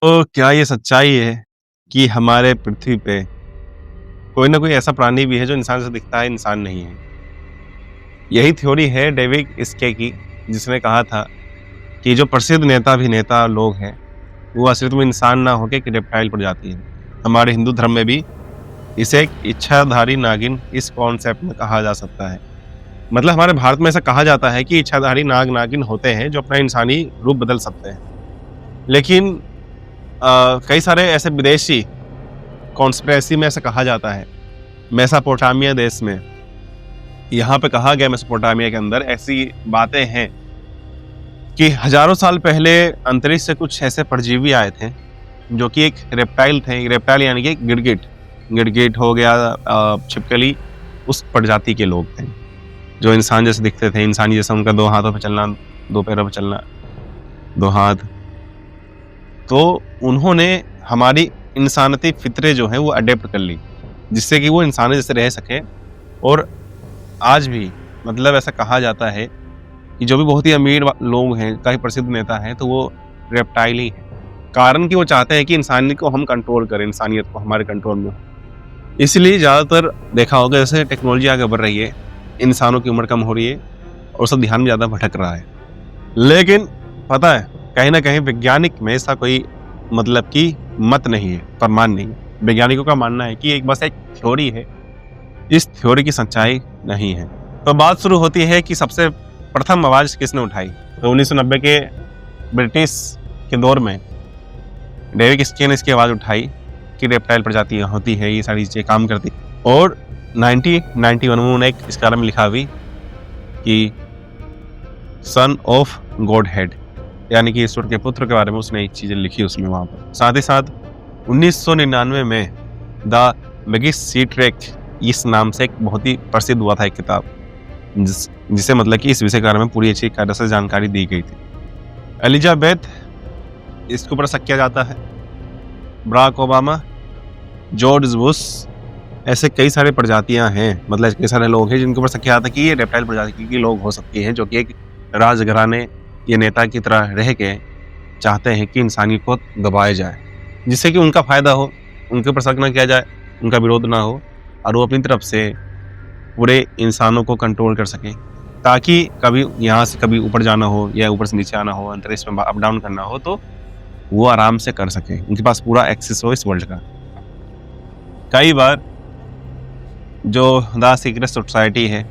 तो क्या ये सच्चाई है कि हमारे पृथ्वी पे कोई ना कोई ऐसा प्राणी भी है जो इंसान से दिखता है, इंसान नहीं है? यही थ्योरी है डेविड इस्के की, जिसने कहा था कि जो प्रसिद्ध नेता अभिनेता लोग हैं, वो असलियत में इंसान ना होके एक रेप्टाइल प्रजाति है। हमारे हिंदू धर्म में भी इसे एक इच्छाधारी नागिन इस कॉन्सेप्ट में कहा जा सकता है। मतलब हमारे भारत में ऐसा कहा जाता है कि इच्छाधारी नागिन होते हैं जो अपना इंसानी रूप बदल सकते हैं। लेकिन कई सारे ऐसे विदेशी कॉन्स्पिरेसी में ऐसा कहा जाता है। मेसोपोटामिया देश में, यहाँ पे कहा गया मेसोपोटामिया के अंदर ऐसी बातें हैं कि हजारों साल पहले अंतरिक्ष से कुछ ऐसे परजीवी आए थे जो कि एक रेप्टाइल थे। रेप्टाइल यानी कि गिरगिट हो गया, छिपकली, उस प्रजाति के लोग थे जो इंसान जैसे दिखते थे। इंसानी जैसा उनका 2 हाथों पे चलना, 2 पैरों पे चलना, 2 हाथ। तो उन्होंने हमारी इंसानती फितरे जो है वो अडेप्ट कर ली, जिससे कि वो इंसान जैसे रह सके। और आज भी मतलब ऐसा कहा जाता है कि जो भी बहुत ही अमीर लोग हैं, कई प्रसिद्ध नेता हैं, तो वो रेप्टाइल ही है। कारण कि वो चाहते हैं कि इंसानियत को हम कंट्रोल करें, इंसानियत को हमारे कंट्रोल में। इसलिए ज़्यादातर देखा होगा जैसे टेक्नोलॉजी आगे बढ़ रही है, इंसानों की उम्र कम हो रही है और सब ध्यान ज़्यादा भटक रहा है। लेकिन पता है, कहीं ना कहीं वैज्ञानिक में ऐसा कोई मतलब कि मत नहीं है, प्रमाण नहीं है। वैज्ञानिकों का मानना है कि एक बस एक थ्योरी है, इस थ्योरी की सच्चाई नहीं है। तो बात शुरू होती है कि सबसे प्रथम आवाज़ किसने उठाई। तो 1990 के ब्रिटिश के दौर में डेविड इस्के ने इसकी आवाज़ उठाई कि रेप्टाइल प्रजातियाँ होती है, ये सारी चीज़ें काम करती। और 1991 में उन्होंने एक इस बारे में लिखा भी कि सन ऑफ गॉड हेड, यानी कि ईश्वर के पुत्र के बारे में उसने एक चीज़ें लिखी उसमें वहाँ पर। साथ ही साथ 1999 में द बिगेस्ट सी ट्रेक इस नाम से एक बहुत ही प्रसिद्ध हुआ था एक किताब, जिसे मतलब कि इस विषय के बारे में पूरी अच्छी तरह से जानकारी दी गई थी। एलिजाबेथ, इसके ऊपर शक किया जाता है। बराक ओबामा, जॉर्ज बुश, ऐसे कई सारे प्रजातियां हैं, मतलब कई सारे लोग हैं जिनके ऊपर शक किया जाता है कि ये रेप्टाइल प्रजाति के लोग हो सकती हैं, जो कि एक राजघराने या नेता की तरह रह के चाहते हैं कि इंसानियत को दबाया जाए, जिससे कि उनका फायदा हो, उनके ऊपर शक न किया जाए, उनका विरोध ना हो, और वो अपनी तरफ से पूरे इंसानों को कंट्रोल कर सकें, ताकि कभी यहाँ से कभी ऊपर जाना हो या ऊपर से नीचे आना हो, अंतरिक्ष में अप डाउन करना हो, तो वो आराम से कर सके, उनके पास पूरा एक्सेस हो इस वर्ल्ड का। कई बार जो द सीक्रेट सोसाइटी है,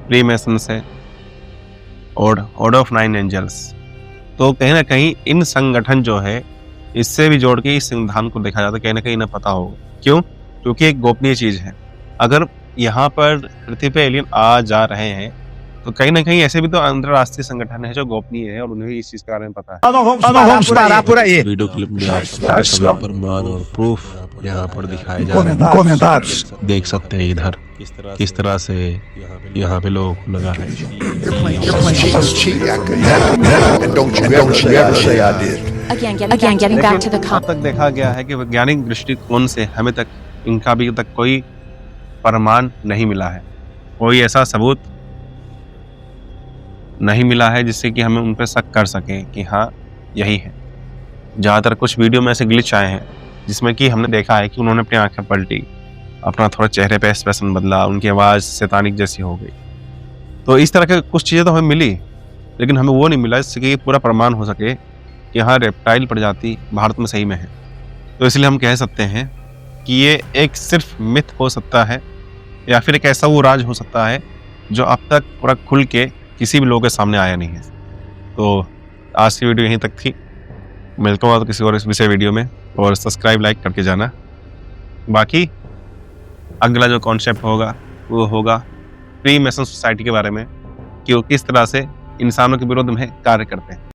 फ्रीमेसन्स है और ऑर्डर ऑफ 9 एंजल्स, तो कहीं ना कहीं इन संगठन जो है इससे भी जोड़ के इस संविधान को देखा जाता है, कहीं ना कहीं इन्हें पता होगा। क्यों? क्योंकि एक गोपनीय चीज़ है। अगर यहाँ पर पृथ्वी पे एलियन आ जा रहे हैं, तो कहीं ना कहीं ऐसे भी तो अंतरराष्ट्रीय संगठन है जो गोपनीय है और उन्हें इस चीज के बारे में पता है। वीडियो क्लिप में आप सभी प्रमाण और प्रूफ यहाँ पर दिखाए जा रहे हैं। देख सकते हैं इधर किस तरह से यहाँ पे लोग लगा है। Again, getting back to the अब तक देखा गया है कि वैज्ञानिक दृष्टिकोण से हमें तक इनका अभी तक कोई प्रमाण नहीं मिला है, कोई ऐसा सबूत नहीं मिला है जिससे कि हमें उन पर शक कर सकें कि हाँ यही है। ज़्यादातर कुछ वीडियो में ऐसे ग्लिच आए हैं जिसमें कि हमने देखा है कि उन्होंने अपनी आंखें पलटी, अपना थोड़ा चेहरे पे एक्सप्रेशन बदला, उनकी आवाज़ शैतानिक जैसी हो गई। तो इस तरह की कुछ चीज़ें तो हमें मिली, लेकिन हमें वो नहीं मिला जिससे कि पूरा प्रमाण हो सके कि हाँ रेप्टाइल प्रजाति भारत में सही में है। तो इसलिए हम कह सकते हैं कि ये एक सिर्फ मिथ हो सकता है, या फिर एक ऐसा वो राज हो सकता है जो अब तक पूरा खुल के किसी भी लोगों के सामने आया नहीं है। तो आज की वीडियो यहीं तक थी। मिलता हूँ तो किसी और विषय वीडियो में, और सब्सक्राइब लाइक करके जाना। बाकी अगला जो कॉन्सेप्ट होगा वो होगा फ्रीमेसन सोसाइटी के बारे में, कि वो किस तरह से इंसानों के विरोध में कार्य करते हैं।